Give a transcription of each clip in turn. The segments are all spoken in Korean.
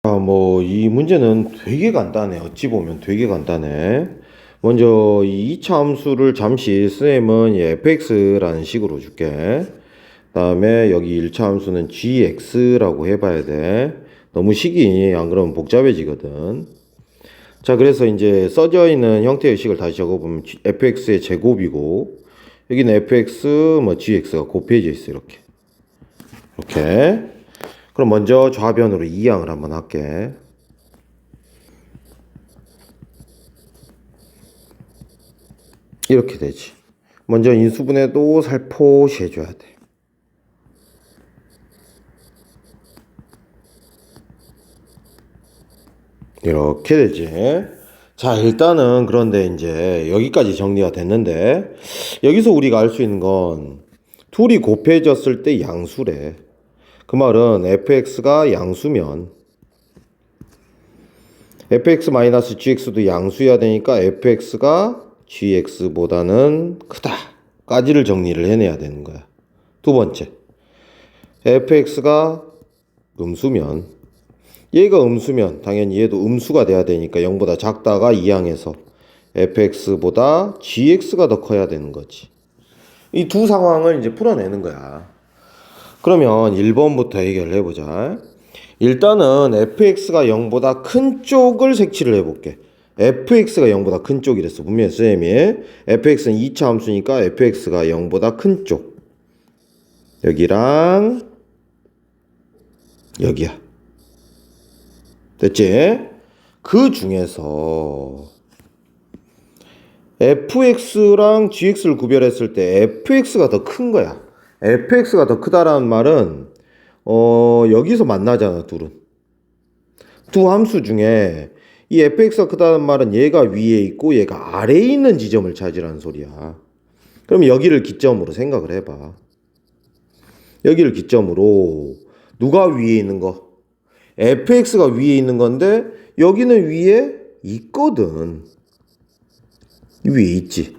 이 문제는 되게 간단해. 어찌 보면 되게 간단해. 먼저 이 2차 함수를 잠시 쌤은 fx라는 식으로 줄게. 다음에 여기 1차 함수는 gx라고 해봐야 돼. 너무 식이 안 그러면 복잡해지거든. 자, 그래서 이제 써져 있는 형태의 식을 다시 적어보면 fx의 제곱이고, 여기는 fx, gx가 곱해져 있어. 이렇게. 그럼 먼저 좌변으로 이항을 한번 할게. 이렇게 되지. 먼저 인수분해도 살포시 해줘야 돼. 이렇게 되지. 자, 일단은 그런데 이제 여기까지 정리가 됐는데, 여기서 우리가 알 수 있는 건 둘이 곱해졌을 때 양수래. 그 말은 fx가 양수면 fx-gx도 양수여야 되니까 fx가 gx보다는 크다까지를 정리를 해내야 되는 거야. 두 번째, fx가 음수면, 얘가 음수면 당연히 얘도 음수가 돼야 되니까 0보다 작다가 이항해서 fx보다 gx가 더 커야 되는 거지. 이 두 상황을 이제 풀어내는 거야. 그러면 1번부터 해결을 해보자. 일단은 fx가 0보다 큰 쪽을 색칠을 해볼게. fx가 0보다 큰 쪽이랬어. 분명히 쌤이 fx는 2차 함수니까 fx가 0보다 큰 쪽, 여기랑 여기야. 됐지? 그 중에서 fx랑 gx를 구별했을 때 fx가 더 큰 거야. fx가 더 크다라는 말은 여기서 만나잖아. 둘은 두 함수 중에 이 fx가 크다는 말은 얘가 위에 있고 얘가 아래에 있는 지점을 찾으라는 소리야. 그럼 여기를 기점으로 생각을 해봐. 여기를 기점으로 누가 위에 있는 거? fx가 위에 있는 건데 여기는 위에 있거든. 위에 있지.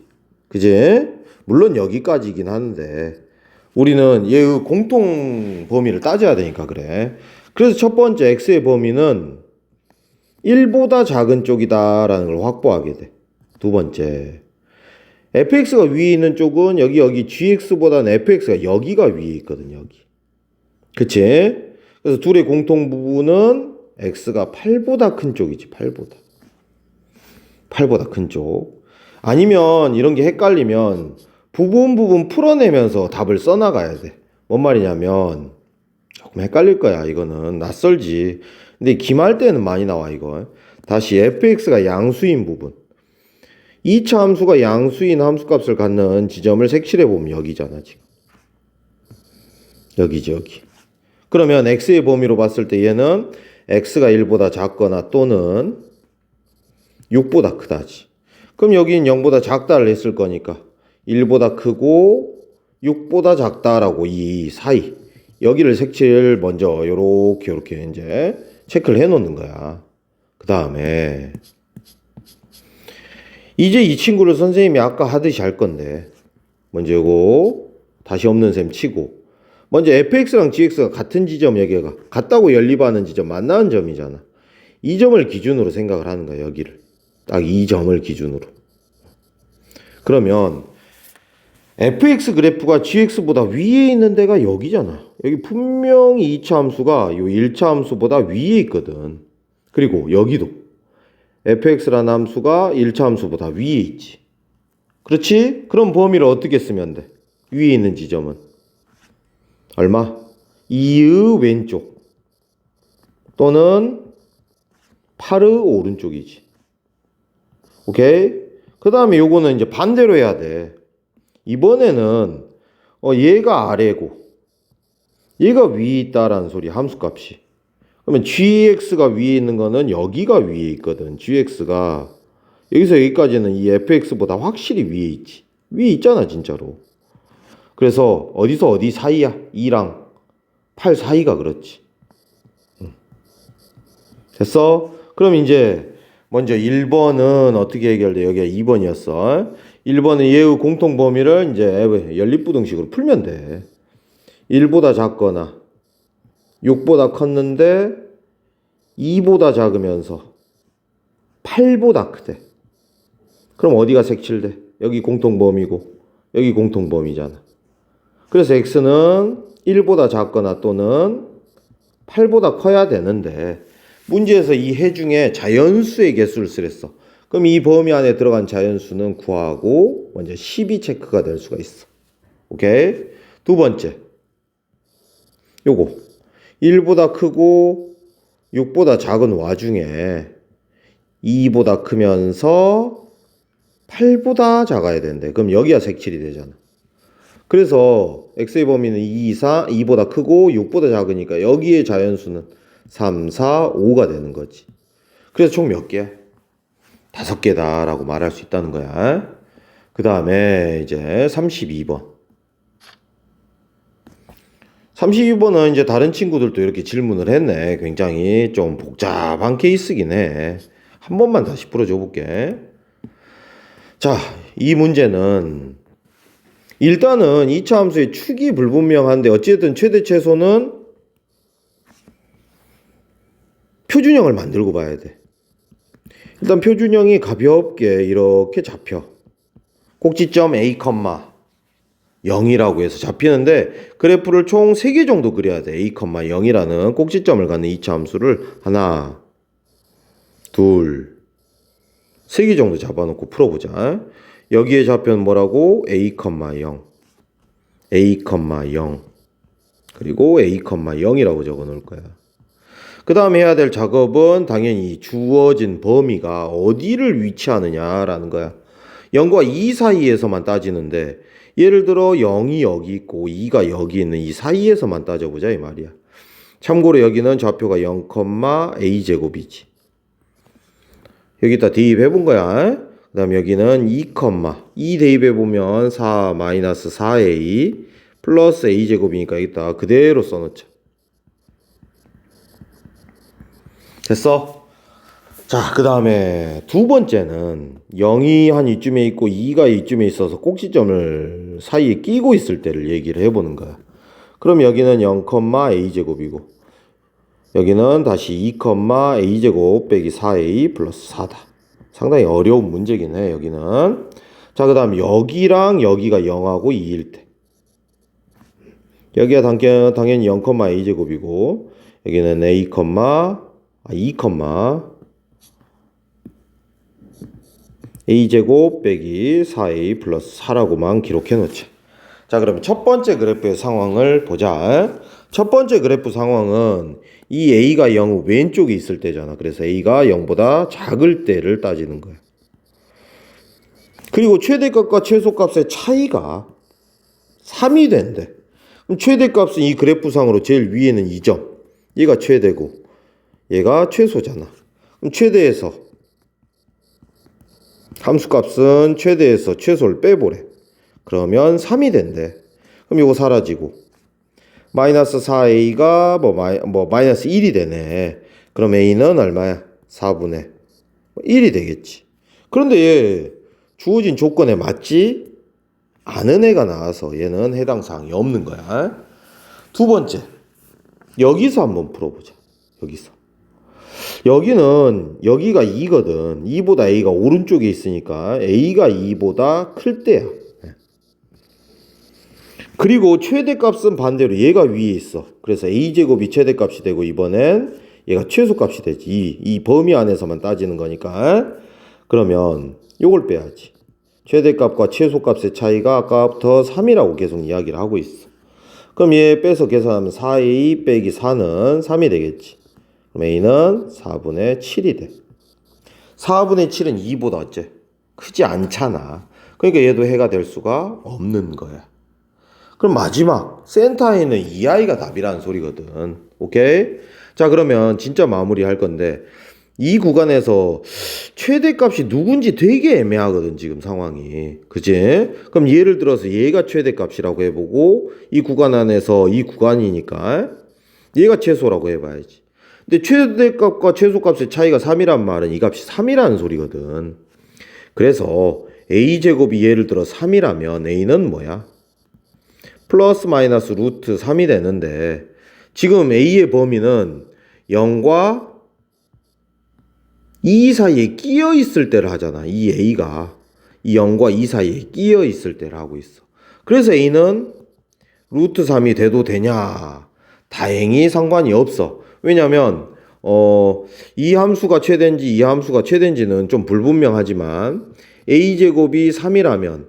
그지? 물론 여기까지이긴 하는데 우리는 얘의 공통 범위를 따져야 되니까 그래. 그래서 첫 번째 x의 범위는 1보다 작은 쪽이다 라는 걸 확보하게 돼. 두 번째, fx가 위에 있는 쪽은 여기 gx보다는 fx가 여기가 위에 있거든. 여기. 그치? 그래서 둘의 공통 부분은 x가 8보다 큰 쪽이지. 8보다 큰 쪽. 아니면 이런 게 헷갈리면 부분 풀어내면서 답을 써나가야 돼. 뭔 말이냐면 조금 헷갈릴 거야. 이거는 낯설지. 근데 기말 때는 많이 나와. 이거 다시 fx가 양수인 부분, 2차 함수가 양수인 함수값을 갖는 지점을 색칠해보면 여기잖아. 지금 여기지. 여기. 그러면 x의 범위로 봤을 때 얘는 x가 1보다 작거나 또는 6보다 크다지. 그럼 여기는 0보다 작다를 했을 거니까 1보다 크고 6보다 작다라고 이 사이 여기를 색칠 먼저 요렇게 이제 체크를 해 놓는 거야. 그 다음에 이제 이 친구를 선생님이 아까 하듯이 할 건데 먼저 요거 다시 없는 셈 치고 먼저 fx랑 gx가 같은 지점, 여기가 같다고 연립하는 지점, 만나는 점이잖아. 이 점을 기준으로 생각을 하는 거야. 여기를 딱 이 점을 기준으로. 그러면 fx 그래프가 gx보다 위에 있는 데가 여기잖아. 여기 분명히 2차 함수가 요 1차 함수보다 위에 있거든. 그리고 여기도 fx라는 함수가 1차 함수보다 위에 있지. 그렇지? 그럼 범위를 어떻게 쓰면 돼? 위에 있는 지점은 얼마? 2의 왼쪽 또는 8의 오른쪽이지. 오케이? 그 다음에 요거는 이제 반대로 해야 돼. 이번에는 얘가 아래고 얘가 위에 있다라는 소리, 함수값이. 그러면 gx가 위에 있는 거는 여기가 위에 있거든. gx가 여기서 여기까지는 이 fx보다 확실히 위에 있지. 위에 있잖아 진짜로. 그래서 어디서 어디 사이야? 2랑 8 사이가 그렇지. 됐어? 그럼 이제 먼저 1번은 어떻게 해결돼? 여기가 2번이었어. 1번은 얘의 공통 범위를 이제 연립부등식으로 풀면 돼. 1보다 작거나 6보다 컸는데 2보다 작으면서 8보다 크대. 그럼 어디가 색칠돼? 여기 공통범위고 여기 공통범위잖아. 그래서 x는 1보다 작거나 또는 8보다 커야 되는데 문제에서 이 해 중에 자연수의 개수를 쓰랬어. 그럼 이 범위 안에 들어간 자연수는 구하고 먼저 10이 체크가 될 수가 있어. 오케이? 두 번째, 요거 1보다 크고 6보다 작은 와중에 2보다 크면서 8보다 작아야 된대. 그럼 여기가 색칠이 되잖아. 그래서 x의 범위는 2 이상 2보다 크고 6보다 작으니까 여기에 자연수는 3, 4, 5가 되는 거지. 그래서 총 몇 개야? 5개다 라고 말할 수 있다는 거야. 그 다음에 이제 32번. 32번은 이제 다른 친구들도 이렇게 질문을 했네. 굉장히 좀 복잡한 케이스긴 해. 한 번만 다시 풀어줘 볼게. 자, 이 문제는 일단은 2차 함수의 축이 불분명한데 어쨌든 최대 최소는 표준형을 만들고 봐야 돼. 일단 표준형이 가볍게 이렇게 잡혀. 꼭지점 A, 0이라고 해서 잡히는데 그래프를 총 3개 정도 그려야 돼. A, 0이라는 꼭지점을 갖는 2차 함수를 하나, 둘, 3개 정도 잡아놓고 풀어보자. 여기에 좌표는 뭐라고? A, 0, A, 0 그리고 A, 0이라고 적어 놓을 거야. 그 다음에 해야 될 작업은 당연히 주어진 범위가 어디를 위치하느냐라는 거야. 0과 2 사이에서만 따지는데 예를 들어 0이 여기 있고 2가 여기 있는 이 사이에서만 따져보자 이 말이야. 참고로 여기는 좌표가 0, a제곱이지. 여기다 대입해 본 거야. 그 다음 여기는 2 대입해 보면 4 마이너스 4a 플러스 a제곱이니까 여기다 그대로 써놓자. 됐어? 자, 그 다음에 두 번째는 0이 한 이쯤에 있고 2가 이쯤에 있어서 꼭지점을 사이에 끼고 있을 때를 얘기를 해보는 거야. 그럼 여기는 0, a제곱이고 여기는 다시 2, a제곱 빼기 4a 플러스 4다. 상당히 어려운 문제긴 해 여기는. 자, 그 다음 여기랑 여기가 0하고 2일 때 여기가 당연히 0, a제곱이고 여기는 2, a제곱 빼기 4a 플러스 4라고만 기록해 놓자. 자, 그럼 첫 번째 그래프의 상황을 보자. 첫 번째 그래프 상황은 이 a가 0 왼쪽에 있을 때잖아. 그래서 a가 0보다 작을 때를 따지는 거야. 그리고 최대값과 최소값의 차이가 3이 된대. 그럼 최대값은 이 그래프상으로 제일 위에는 2점. 얘가 최대고 얘가 최소잖아. 그럼 최대에서 함수값은 최대에서 최소를 빼보래. 그러면 3이 된대. 그럼 이거 사라지고 마이너스 4a가 마이너스 1이 되네. 그럼 a는 얼마야? 4분의 1이 되겠지. 그런데 얘 주어진 조건에 맞지 않은 애가 나와서 얘는 해당 사항이 없는 거야. 두 번째, 여기서 한번 풀어보자. 여기는 여기가 2거든. 2보다 a가 오른쪽에 있으니까 a가 2보다 클 때야. 그리고 최대값은 반대로 얘가 위에 있어. 그래서 a제곱이 최대값이 되고 이번엔 얘가 최소값이 되지. 이 범위 안에서만 따지는 거니까. 그러면 요걸 빼야지. 최대값과 최소값의 차이가 아까부터 3이라고 계속 이야기를 하고 있어. 그럼 얘 빼서 계산하면 4a 빼기 4는 3이 되겠지. 그럼 a는 4분의 7이 돼. 4분의 7은 2보다 어째? 크지 않잖아. 그러니까 얘도 해가 될 수가 없는 거야. 그럼 마지막 센터에 있는 이 아이가 답이라는 소리거든. 오케이? 자, 그러면 진짜 마무리할 건데 이 구간에서 최대값이 누군지 되게 애매하거든 지금 상황이. 그치? 그럼 예를 들어서 얘가 최대값이라고 해보고 이 구간 안에서 이 구간이니까 얘가 최소라고 해봐야지. 근데 최대값과 최소값의 차이가 3이란 말은 이 값이 3이라는 소리거든. 그래서 a제곱이 예를 들어 3이라면 a는 뭐야? 플러스 마이너스 루트 3이 되는데 지금 a의 범위는 0과 이 사이에 끼어 있을 때를 하잖아. 이 A가 이 0과 2 사이에 끼어 있을 때를 하고 있어. 그래서 A는 루트 3이 돼도 되냐? 다행히 상관이 없어. 왜냐면 이 함수가 최대인지 이 함수가 최대인지는 좀 불분명하지만 a제곱이 3이라면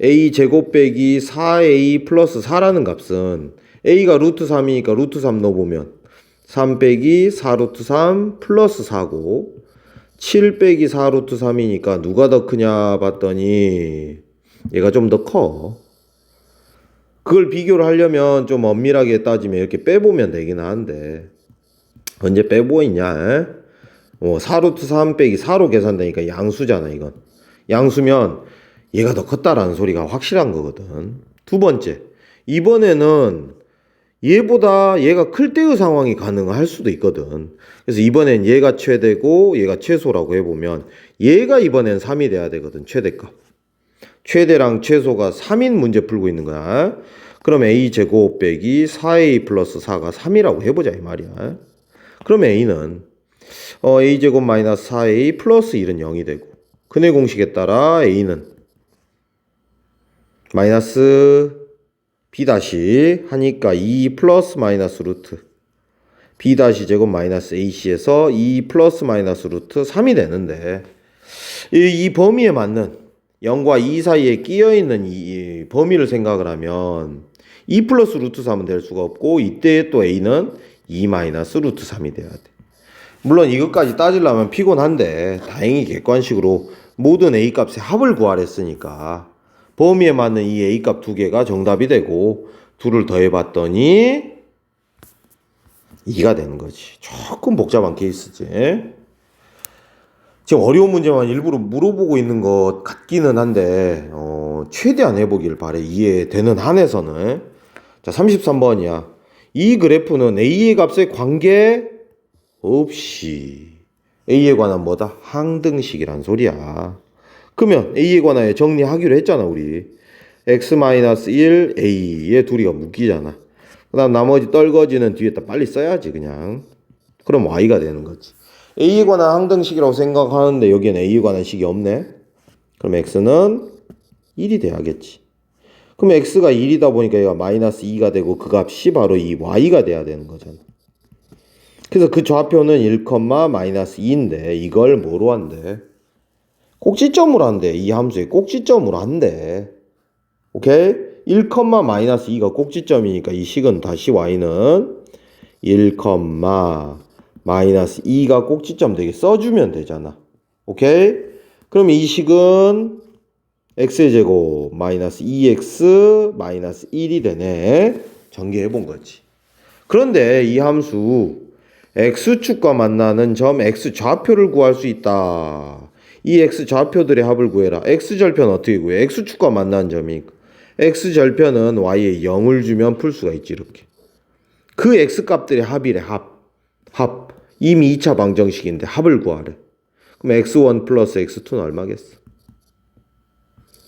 a제곱 빼기 4a 플러스 4라는 값은 a가 루트 3이니까 루트 3 넣어보면 3 빼기 4 루트 3 플러스 4고 7 빼기 4 루트 3이니까 누가 더 크냐 봤더니 얘가 좀 더 커. 그걸 비교를 하려면 좀 엄밀하게 따지면 이렇게 빼보면 되긴 하는데 언제 빼보고 있냐? 4루트 3 빼기 4로 계산되니까 양수잖아 이건. 양수면 얘가 더 컸다라는 소리가 확실한 거거든. 두 번째, 이번에는 얘보다 얘가 클 때의 상황이 가능할 수도 있거든. 그래서 이번엔 얘가 최대고 얘가 최소라고 해보면 얘가 이번엔 3이 돼야 되거든. 최대값. 최대랑 최소가 3인 문제 풀고 있는 거야. 그럼 a제곱 빼기 4a 플러스 4가 3이라고 해보자 이 말이야. 그럼 a는 a제곱 마이너스 4a 플러스 1은 0이 되고 근해 공식에 따라 a는 마이너스 b 다시 하니까 2 플러스 마이너스 루트 b 다시 제곱 마이너스 ac에서 2 플러스 마이너스 루트 3이 되는데 이 범위에 맞는 0과 2 사이에 끼어있는 이 범위를 생각을 하면 2 플러스 루트 3은 될 수가 없고 이때 또 a는 2 마이너스 루트 3이 돼야 돼. 물론 이것까지 따지려면 피곤한데 다행히 객관식으로 모든 a 값의 합을 구하랬으니까 범위에 맞는 이 a 값 두 개가 정답이 되고 둘을 더해봤더니 2가 되는 거지. 조금 복잡한 케이스지. 지금 어려운 문제만 일부러 물어보고 있는 것 같기는 한데 최대한 해보길 바래. 이해되는 한에서는. 자, 33번이야. 이 그래프는 A의 값에 관계 없이 A에 관한 뭐다? 항등식이란 소리야. 그러면 A에 관하여 정리하기로 했잖아 우리. x-1 A의 둘이가 묶이잖아. 그 다음 나머지 떨거지는 뒤에다 빨리 써야지 그냥. 그럼 Y가 되는 거지. A에 관한 항등식이라고 생각하는데 여기에는 A에 관한 식이 없네. 그럼 X는 1이 돼야겠지. 그럼 X가 1이다 보니까 얘가 마이너스 2가 되고 그 값이 바로 이 Y가 돼야 되는 거잖아. 그래서 그 좌표는 1, 마이너스 2인데 이걸 뭐로 한대? 꼭지점으로 한대. 이 함수의 꼭지점으로 한대. 오케이? 1, 마이너스 2가 꼭지점이니까 이 식은 다시 Y는 1, 마이너스 2가 꼭지점 되게 써주면 되잖아. 오케이? 그럼 이 식은 x제곱 마이너스 2x 마이너스 1이 되네. 전개해 본 거지. 그런데 이 함수 x축과 만나는 점 x좌표를 구할 수 있다. 이 x좌표들의 합을 구해라. x절편 어떻게 구해? x축과 만나는 점이니까 x절편은 y에 0을 주면 풀 수가 있지 이렇게. 그 x값들의 합이래. 합. 이미 2차 방정식인데 합을 구하래. 그럼 x1 플러스 x2는 얼마겠어?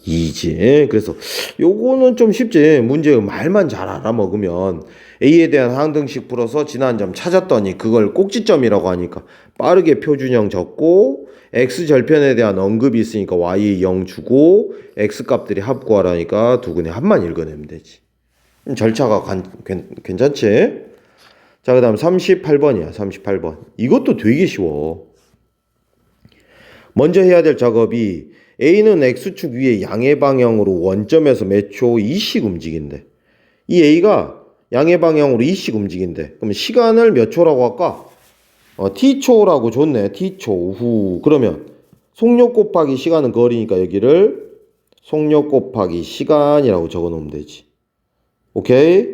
2지. 그래서 요거는 좀 쉽지. 문제 말만 잘 알아먹으면 A에 대한 항등식 풀어서 지난 점 찾았더니 그걸 꼭지점이라고 하니까 빠르게 표준형 적고 X절편에 대한 언급이 있으니까 Y에 0 주고 X값들이 합 구하라니까 두근의 합만 읽어내면 되지. 절차가 괜찮지? 자, 그 다음 38번이야. 38번. 이것도 되게 쉬워. 먼저 해야 될 작업이 A는 X축 위에 양의 방향으로 원점에서 몇 초 2씩 움직인대. 이 A가 양의 방향으로 2씩 움직인대. 그럼 시간을 몇 초라고 할까? T초라고 줬네. T초 후. 그러면 속력 곱하기 시간은 거리니까 여기를 속력 곱하기 시간이라고 적어 놓으면 되지. 오케이?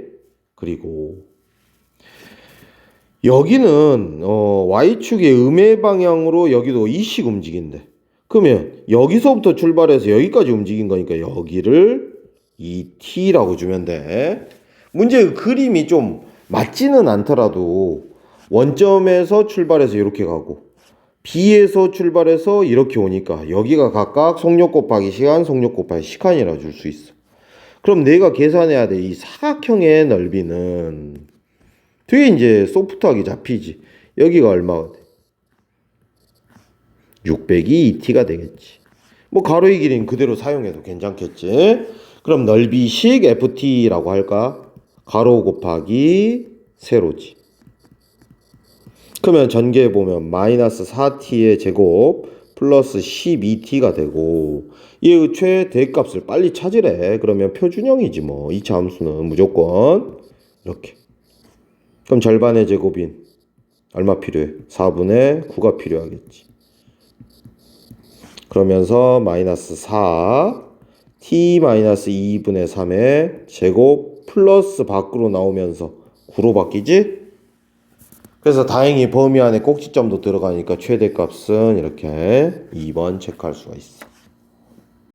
그리고 여기는 Y축의 음의 방향으로 여기도 2씩 움직인대. 그러면 여기서부터 출발해서 여기까지 움직인 거니까 여기를 2t라고 주면 돼. 문제의 그림이 좀 맞지는 않더라도 원점에서 출발해서 이렇게 가고 B에서 출발해서 이렇게 오니까 여기가 각각 속력 곱하기 시간, 속력 곱하기 시간이라 줄 수 있어. 그럼 내가 계산해야 돼. 이 사각형의 넓이는 되게 이제 소프트하게 잡히지. 여기가 얼마가 돼? 600이 2t가 되겠지. 뭐 가로의 길이는 그대로 사용해도 괜찮겠지. 그럼 넓이식 ft라고 할까? 가로 곱하기 세로지. 그러면 전개해 보면 마이너스 4t의 제곱 플러스 12t가 되고 얘의 최대값을 빨리 찾으래. 그러면 표준형이지 뭐. 2차 함수는 무조건 이렇게. 그럼 절반의 제곱인 얼마 필요해? 4분의 9가 필요하겠지. 그러면서 마이너스 4 t 마이너스 2분의 3의 제곱 플러스 밖으로 나오면서 9로 바뀌지? 그래서 다행히 범위 안에 꼭지점도 들어가니까 최대값은 이렇게 2번 체크할 수가 있어.